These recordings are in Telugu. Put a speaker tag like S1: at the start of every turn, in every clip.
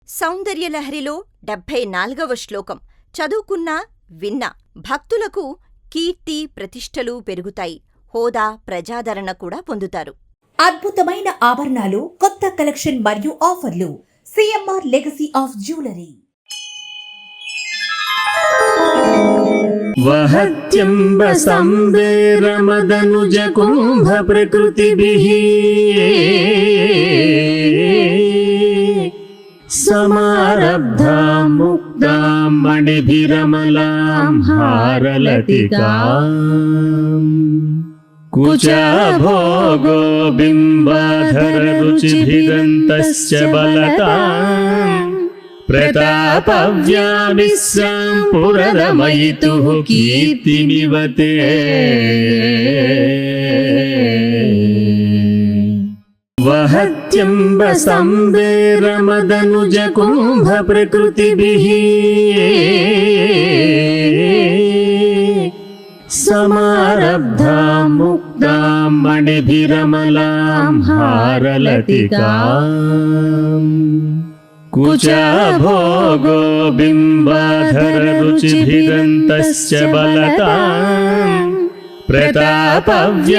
S1: సౌందర్యలహరిలో 74వ శ్లోకం చదువుకున్నా విన్నా భక్తులకు కీర్తి ప్రతిష్టలు పెరుగుతాయి, హోదా ప్రజాదరణ కూడా పొందుతారు.
S2: అద్భుతమైన ఆభరణాలు, కొత్త కలెక్షన్ మరియు ఆఫర్లు. CMR legacy of jewellery.
S3: వహత్యంబ సంవేరమదనుజ కుంభ ప్రకృతిభిః సమారబ్ధాం ముక్తాం మణిభిరమలాం హారలతికాం కుచభోగో బింబాధర రుచిభిదంతశ్చ బలతాం ప్రతాపవ్యామిస్సాం పురరమయితుః కీర్తిమివతే. వహత్యంబ సంవేరమదనుజ కుంభ ప్రకృతిభిః సమారబ్ధాం ముక్తాం మణిభిరమలాం హారలతికాం కుచభోగో బింబాధర రుచిభిదంతశ్చ బలతాం ప్రతాపవ్యామిస్సాం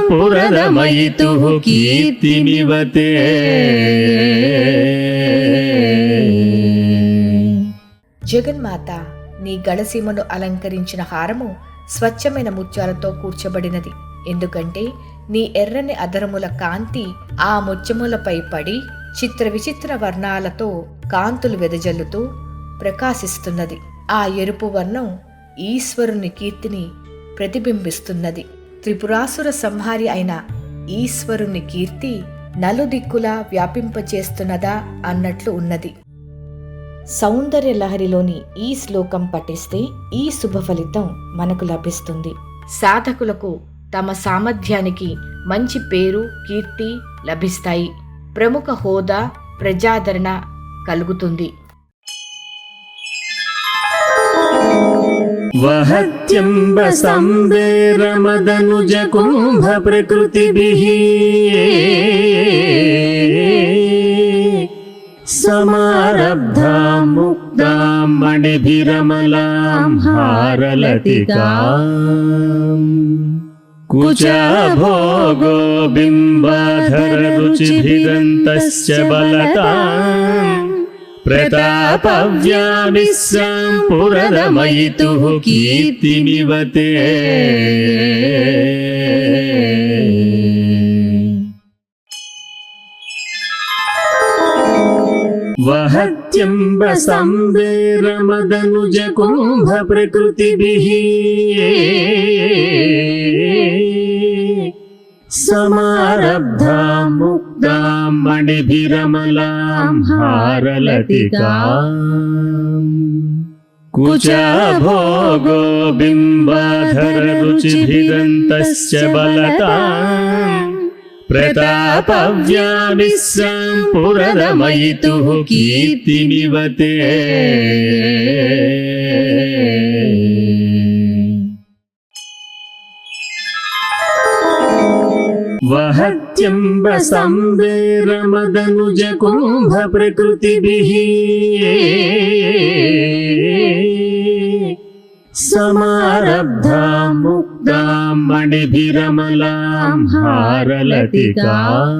S3: పురరమయితుః కీర్తిమివతే.
S4: జగన్మాత, నీ గళసీమను అలంకరించిన హారము స్వచ్ఛమైన ముత్యాలతో కూర్చబడినది. ఎందుకంటే నీ ఎర్రని అధరముల కాంతి ఆ ముత్యములపై పడి చిత్ర విచిత్ర వర్ణాలతో కాంతులు వెదజల్లుతూ ప్రకాశిస్తున్నది. ఆ ఎరుపు వర్ణం ఈశ్వరుని కీర్తిని ప్రతిబింబిస్తున్నది. త్రిపురాసుర సంహారి అయిన ఈశ్వరుని కీర్తి నలుదిక్కులా వ్యాపింపచేస్తున్నదా అన్నట్లు ఉన్నది. సౌందర్య లహరిలోని ఈ శ్లోకం పఠిస్తే ఈ శుభ ఫలితం మనకు లభిస్తుంది. సాధకులకు తమ సామర్థ్యానికి మంచి పేరు, కీర్తి లభిస్తాయి. ప్రముఖ హోదా, ప్రజాదరణ కలుగుతుంది.
S3: వహత్యంబ సంవేరమదనుజ కుంభ ప్రకృతిభిః సమారబ్ధాం ముక్తాం మణిభిరమలాం హారలతికాం కుచభోగో బింబాధర రుచిభిదంతశ్చ బలతాం ప్రతాపవ్యామిస్సాం పురరమయితుః కీర్తిమివతే. వహత్యంబ సంవేరమదనుజ కుంభ ప్రకృతిభిః సమారబ్ధాం ముక్తాం మణిభిరమలాం హారలతికాం కుచభోగో బింబాధర రుచిభిదంతశ్చ బలతాం ప్రతాపవ్యామిస్సాం పురరమయితుః కీర్తిమివతే. వహత్యంబ సంవేరమదనుజ కుంభ ప్రకృతిభిః సమారబ్ధాం ముక్తాం మణిభిరమలాం హారలతికాం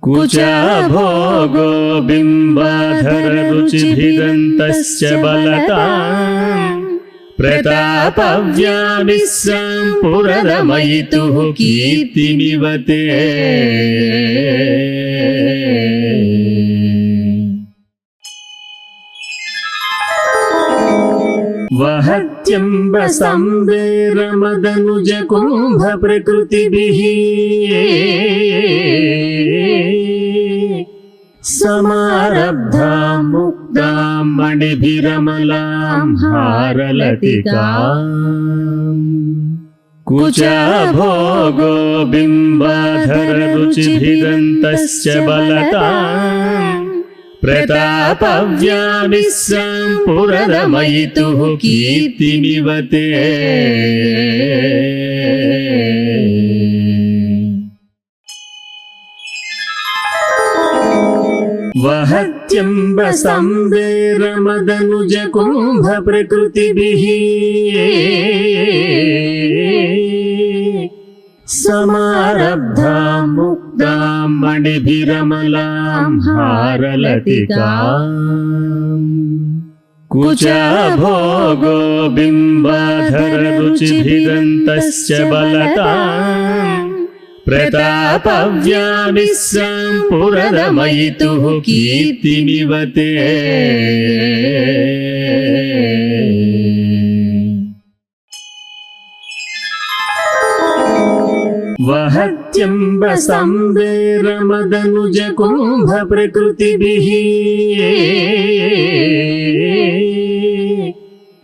S3: కుచభోగో బింబాధర రుచిభిదంతశ్చ బలతాం ప్రతాపవ్యామిస్సాం పురరమయితుః కీర్తిమివతే. వహత్యంబ సంవేరమదనుజ కుంభ ప్రకృతిభిః సమారబ్ధాం ముక్తాం మణిభిరమలాం హారలతికాం కుచభోగో బింబాధర రుచిభిదంతశ్చ బలతాం ప్రతాపవ్యామిస్సాం పురరమయితుః కీర్తిమివతే. వహత్యంబ సంవేరమదనుజ కుంభ ప్రకృతిభిః సమారబ్ధాం ముక్తాం మణిభిరమలాం హారలతికాం కుచాభోగో బింబాధర రుచిభిదంతస్య బలతాం ప్రతాపవ్యామిస్సాం పురరమయితుః కీర్తినివతే వహత్యంబ సంవేరమదనుజ కుంభ ప్రకృతిభిః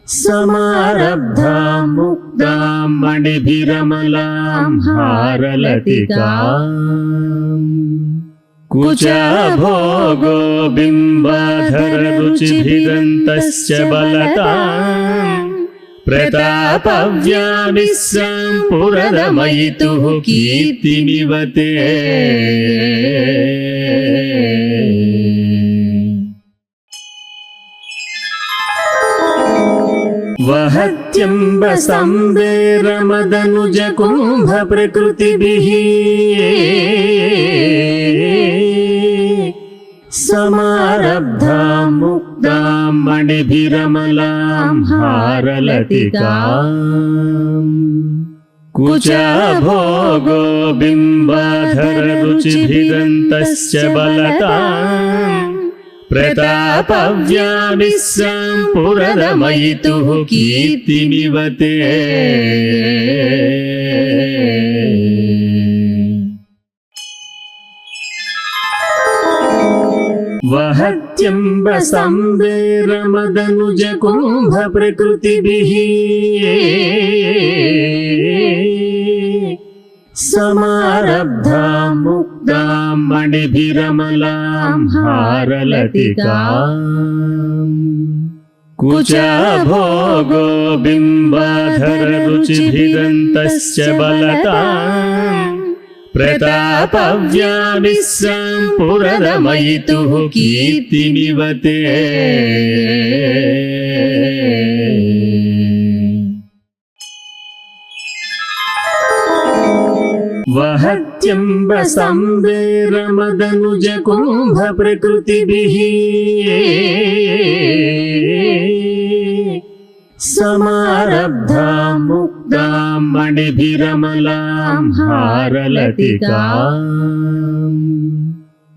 S3: సమారబ్ధాం ముక్తాం మణిభిరమలాం హారలతికాం కుచాభోగో బింబాధర రుచిభిదంతస్య బలతాం ప్రతాపవ్యామిస్సాం పురరమయితుః కీర్తినివతే వహత్యంబ సంవేరమదనుజ కుంభ ప్రకృతిభిః సమారబ్ధాం ముక్తాం మణిభిరమలాం హారలతికాం కుచాభోగో బింబాధర రుచిభిదంతస్య బలతాం ప్రతాపవ్యామిస్సాం పురరమయితుః కీర్తినివతే వహత్యంబ సంవేరమదనుజ కుంభ ప్రకృతిభిః సమారబ్ధాం ముక్తాం మణిభిరమలాం హారలతికాం కుచాభోగో బింబాధర రుచిభిదంతస్య బలతాం ప్రతాపవ్యామిస్సాం పురరమయితుః కీర్తినివతే వహత్యంబ సంవేరమదనుజ కుంభ ప్రకృతిభిః సమారబ్ధాం ముక్తాం మణిభిరమలాం హారలతికాం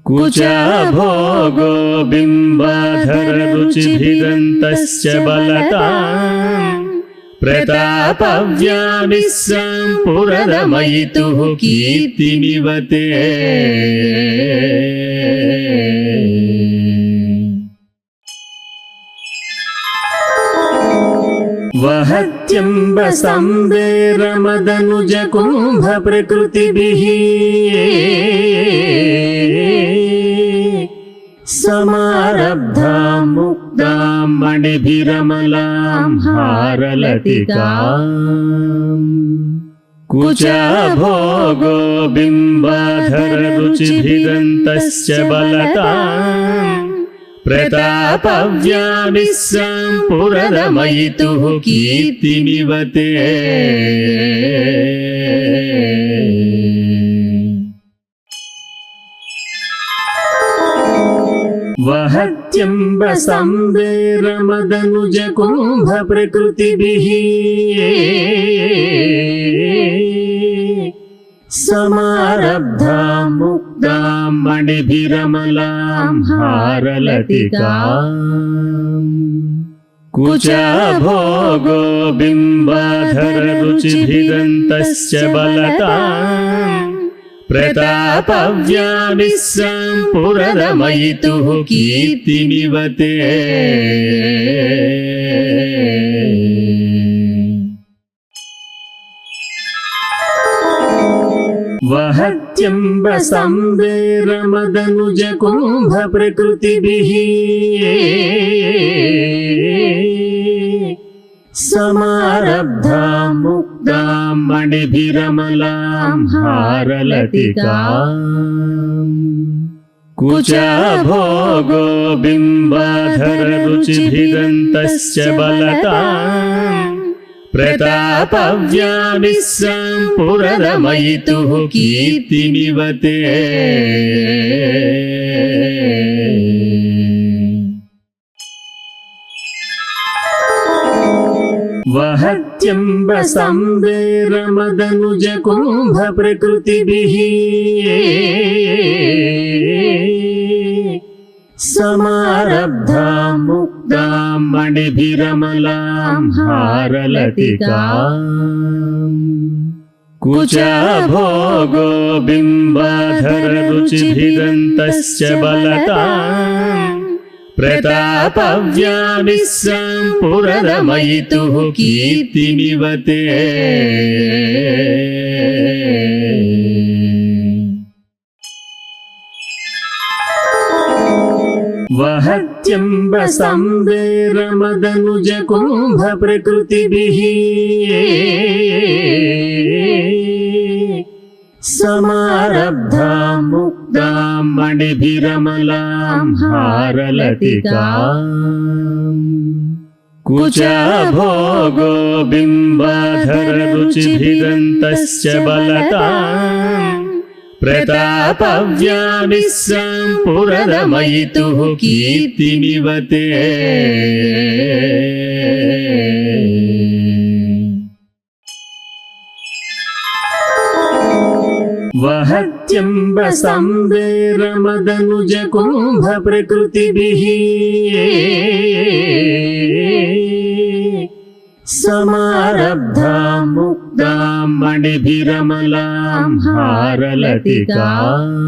S3: కుచాభోగో బింబాధర రుచిభిదంతస్య బలతాం ప్రతాపవ్యామిస్సాం పురరమయితుః కీర్తినివతే వహత్యంబ సంవేరమదనుజ కుంభ ప్రకృతిభిః సమారబ్ధాం ముక్తాం మణిభిరమలాం హారలతికాం కుచాభోగో బింబాధర రుచిభిదంతస్య బలతాం ప్రతాపవ్యామిస్సాం పురరమయితుః కీర్తినివతే వహత్యంబ సంవేరమదనుజ కుంభ ప్రకృతిభిః సమారబ్ధాం ముక్తాం మణిభిరమలాం హారలతికాం కుచాభోగో బింబాధర రుచిభిదంతస్య బలతాం ప్రతాపవ్యామిస్సాం పురరమయితుః కీర్తినివతే వహత్యంబ సంవేరమదనుజ కుంభ ప్రకృతిభిః సమారబ్ధాం ముక్తాం మణిభిరమలాం హారలతికాం कुचाभोगो बिम्बाधररुचिभिदन्तश्च बलताम् प्रतापव्यामिस्सां पुरदमयितुः कीर्तिनिवते वहत्यम्बसंवेरमदनुजकुम्भप्रकृतिभिः समारब्धां मुक्तां मणिभिरमलां हारलतिकाम् कुचाभोगो बिम्बाधररुचिभिदन्तश्च बलताम् प्रतापव्यामिस्सां पुरदमयितुः कीर्तिनिवते वहत्यम्बसंवेरमदनुजकुम्भप्रकृतिभिः समारब्धां मुक्तां मणिभिरमलां हारलतिकाम् कुचाभोगो बिम्बाधररुचिभिदन्तश्च बलताम् प्रतापव्यामिस्सां पुरदमयितुः कीर्तिनिवते वहत्यम्बसंवेरमदनुजकुम्भप्रकृतिभिः समारब्धां मुक्तां मणिभिरमलां हारलतिकाम्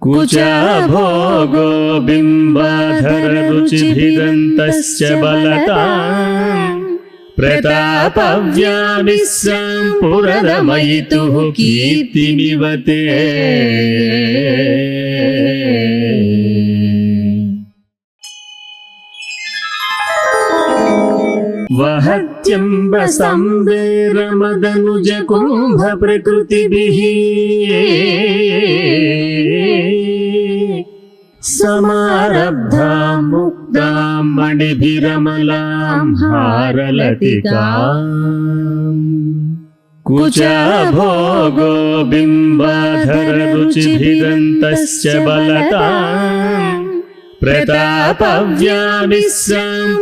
S3: कुचाभोगो बिम्बाधररुचिभिदन्तश्च बलताम् प्रतापव्यामिस्सां पुरदमयितुः कीर्तिनिवते वहत्यम्बसंवेरमदनुजकुम्भप्रकृतिभिः समारब्धां मुक्तां मणिभिरमलां हारलतिकाम् कुचाभोगो बिम्बाधररुचिभिदन्तश्च बलताम् प्रतापव्यामिस्सां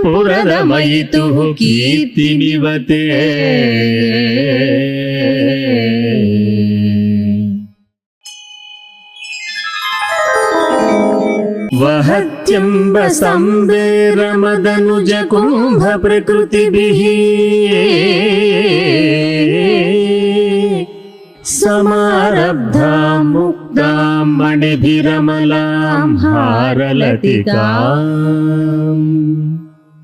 S3: पुरदमयितुः कीर्तिनिवते वहत्यम्बसंवेरमदनुजकुम्भप्रकृतिभिः समारब्धां मुक्तां मणिभिरमलां हारलतिकाम्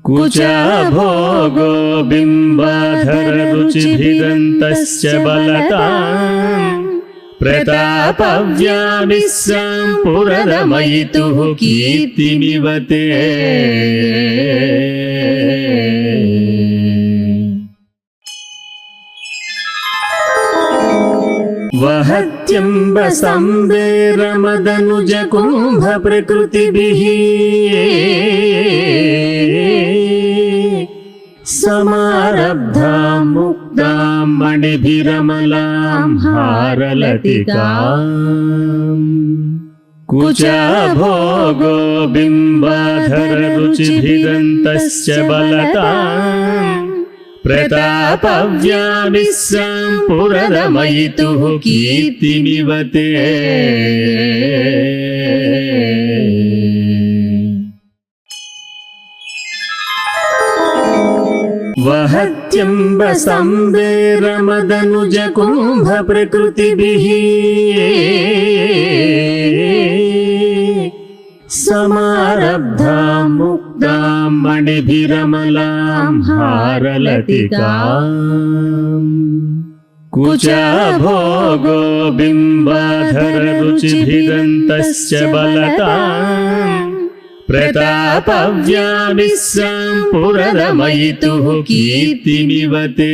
S3: कुचाभोगो बिम्बाधररुचिभिदन्तश्च बलताम् प्रतापव्यामिस्सां पुरदमयितुः कीर्तिनिवते वहत्यम्बसंवेरमदनुजकुम्भप्रकृतिभिः समारब्धां मुक्तां मणिभिरमलां हारलतिकाम् कुचाभोगो बिम्बाधररुचिभिदन्तश्च बलताम् प्रतापव्यामिस्सां पुरदमयितुः कीर्तिनिवते वहत्यम्बसंवेरमदनुजकुम्भप्रकृतिभिः समारब्धां मुक्तां मणिभिरमलां हारलतिकाम् कुचाभोगो बिम्बाधररुचिभिदन्तश्च बलताम् प्रतापव्यामिस्सां पुरदमयितुः कीर्तिनिवते